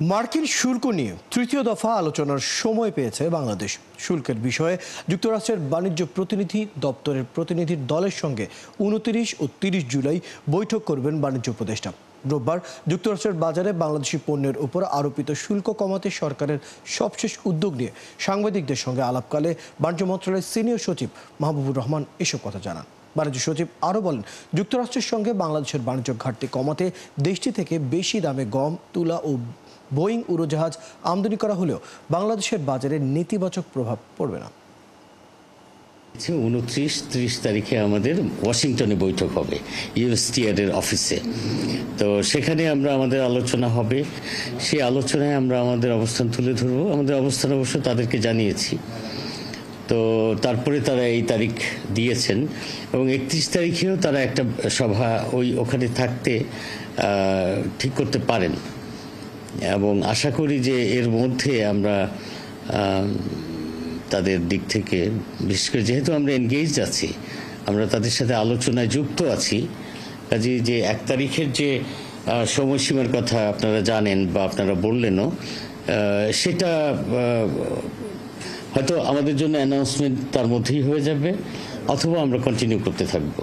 মার্কিন শুল্ক নিয়ে তৃতীয় দফা আলোচনার সময় পেয়েছে বাংলাদেশ। শুল্কের বিষয়ে যুক্তরাষ্ট্রের বাণিজ্য প্রতিনিধি দপ্তরের প্রতিনিধির দলের সঙ্গে 29 ও 30 জুলাই বৈঠক করবেন বাণিজ্য উপদেষ্টা। রোববার যুক্তরাষ্ট্রের বাজারে বাংলাদেশি পণ্যের উপর আরোপিত শুল্ক কমাতে সরকারের সবশেষ উদ্যোগ নিয়ে সাংবাদিকদের সঙ্গে আলাপকালে বাণিজ্য মন্ত্রণালয়ের সিনিয়র সচিব মাহবুবুর রহমান এসব কথা জানান। বাণিজ্য সচিব আরও বলেন, যুক্তরাষ্ট্রের সঙ্গে বাংলাদেশের বাণিজ্য ঘাটতি কমাতে দেশটি থেকে বেশি দামে গম, তুলা ও বোয়িং উড়োজাহাজ আমদানি করা হলেও বাংলাদেশের বাজারে নেতিবাচক প্রভাব পড়বে না। 29-30 তারিখে আমাদের ওয়াশিংটনে বৈঠক হবে ইউএসটিআর এর অফিসে। তো সেখানে আমাদের আলোচনা হবে। সেই আলোচনায় আমরা আমাদের অবস্থান তুলে ধরবো। আমাদের অবস্থান অবশ্য তাদেরকে জানিয়েছি। তো তারপরে তারা এই তারিখ দিয়েছেন এবং 31 তারিখেও তারা একটা সভা ওখানে থাকতে ঠিক করতে পারেন এবং আশা করি যে এর মধ্যে আমরা তাদের দিক থেকে, বিশেষ করে যেহেতু আমরা এনগেজড আছি, আমরা তাদের সাথে আলোচনায় যুক্ত আছি, কাজে যে 1 তারিখের যে সময়সীমার কথা আপনারা জানেন বা আপনারা বললেনও, সেটা হয়তো আমাদের জন্য অ্যানাউন্সমেন্ট তার মধ্যেই হয়ে যাবে, অথবা আমরা কন্টিনিউ করতে থাকবো।